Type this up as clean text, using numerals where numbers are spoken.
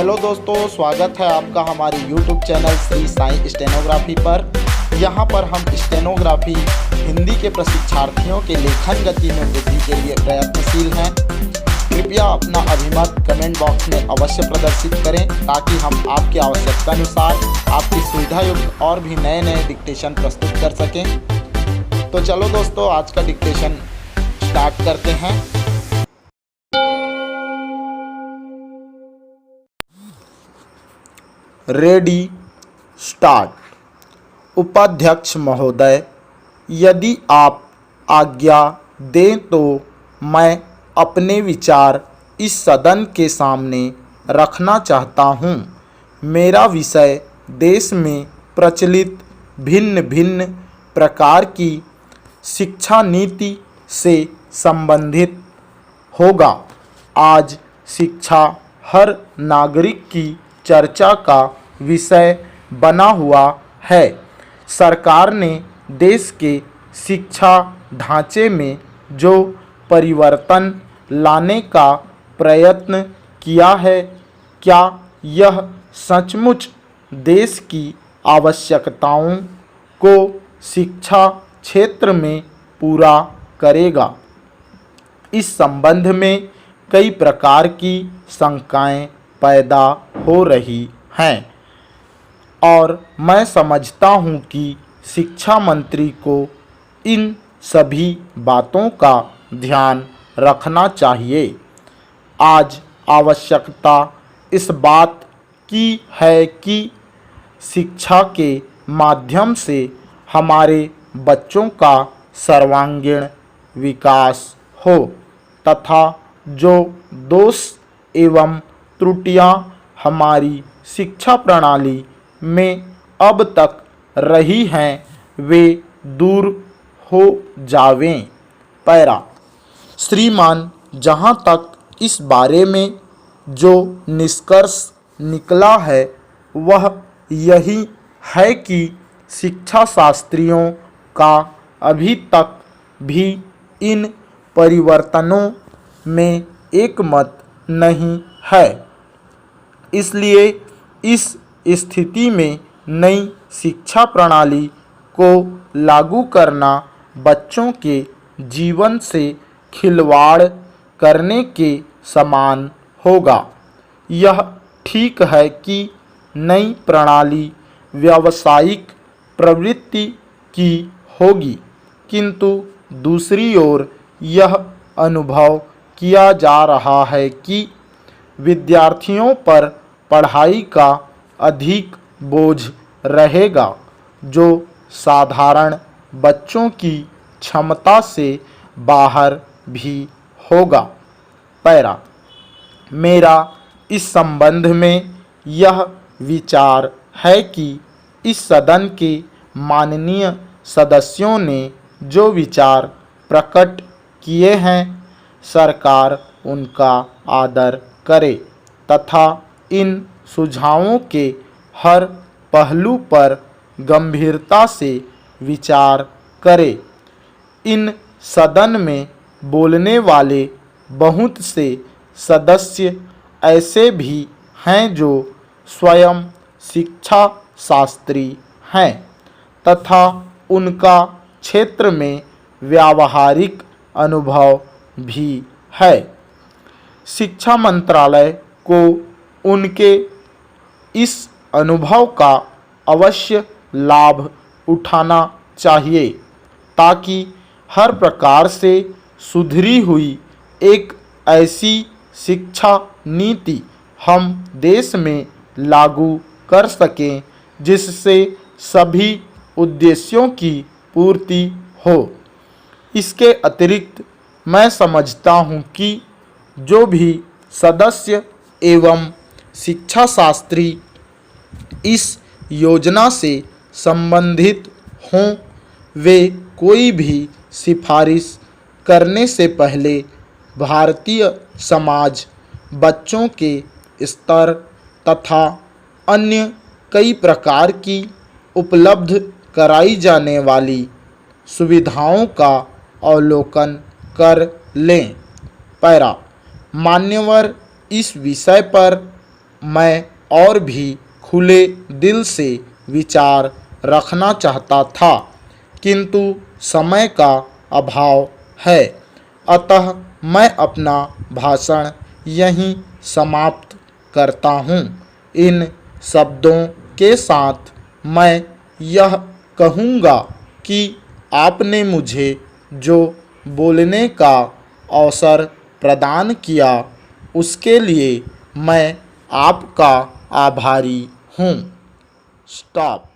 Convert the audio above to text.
Hello दोस्तों, स्वागत है आपका हमारे YouTube channel Shri Sai stenography पर। यहां पर हम स्टेनोग्राफी हिंदी के प्रशिक्षार्थियों के लेखन गति में वृद्धि के लिए प्रयत्नशील हैं। कृपया अपना अभिमत कमेंट बॉक्स में अवश्य प्रदर्शित करें ताकि हम आपकी आवश्यकता अनुसार आपकी सुविधा युक्त और भी नए नए डिक्टेशन प्रस्तुत कर सकें। तो चलो दोस्तों, आज का डिक्टेशन स्टार्ट करते हैं। Ready, start. उपाध्यक्ष महोदय, यदि आप आज्ञा दें तो मैं अपने विचार इस सदन के सामने रखना चाहता हूँ। मेरा विषय देश में प्रचलित भिन्न भिन्न प्रकार की शिक्षा नीति से संबंधित होगा। आज शिक्षा हर नागरिक की चर्चा का विषय बना हुआ है। सरकार ने देश के शिक्षा ढांचे में जो परिवर्तन लाने का प्रयत्न किया है, क्या यह सचमुच देश की आवश्यकताओं को शिक्षा क्षेत्र में पूरा करेगा? इस संबंध में कई प्रकार की शंकाएं पैदा हो रही हैं और मैं समझता हूं कि शिक्षा मंत्री को इन सभी बातों का ध्यान रखना चाहिए। आज आवश्यकता इस बात की है कि शिक्षा के माध्यम से हमारे बच्चों का सर्वांगीण विकास हो तथा जो दोष एवं त्रुटियां हमारी शिक्षा प्रणाली में अब तक रही हैं वे दूर हो जावें। पैरा। श्रीमान, जहाँ तक इस बारे में जो निष्कर्ष निकला है वह यही है कि शिक्षा शास्त्रियों का अभी तक भी इन परिवर्तनों में एकमत नहीं है। इसलिए इस स्थिति में नई शिक्षा प्रणाली को लागू करना बच्चों के जीवन से खिलवाड़ करने के समान होगा। यह ठीक है कि नई प्रणाली व्यावसायिक प्रवृत्ति की होगी, किंतु दूसरी ओर यह अनुभव किया जा रहा है कि विद्यार्थियों पर पढ़ाई का अधिक बोझ रहेगा जो साधारण बच्चों की क्षमता से बाहर भी होगा। पैरा। मेरा इस संबंध में यह विचार है कि इस सदन के माननीय सदस्यों ने जो विचार प्रकट किए हैं, सरकार उनका आदर करे तथा इन सुझावों के हर पहलू पर गंभीरता से विचार करे। इन सदन में बोलने वाले बहुत से सदस्य ऐसे भी हैं जो स्वयं शिक्षा शास्त्री हैं तथा उनका क्षेत्र में व्यावहारिक अनुभव भी है। शिक्षा मंत्रालय को उनके इस अनुभव का अवश्य लाभ उठाना चाहिए ताकि हर प्रकार से सुधरी हुई एक ऐसी शिक्षा नीति हम देश में लागू कर सकें जिससे सभी उद्देश्यों की पूर्ति हो। इसके अतिरिक्त मैं समझता हूँ कि जो भी सदस्य एवं शिक्षा शास्त्री इस योजना से संबंधित हों वे कोई भी सिफारिश करने से पहले भारतीय समाज बच्चों के स्तर तथा अन्य कई प्रकार की उपलब्ध कराई जाने वाली सुविधाओं का अवलोकन कर लें। पैरा। मान्यवर, इस विषय पर मैं और भी खुले दिल से विचार रखना चाहता था, किंतु समय का अभाव है, अतः मैं अपना भाषण यहीं समाप्त करता हूँ। इन शब्दों के साथ मैं यह कहूँगा कि आपने मुझे जो बोलने का अवसर प्रदान किया, उसके लिए मैं आपका आभारी हूँ। स्टॉप।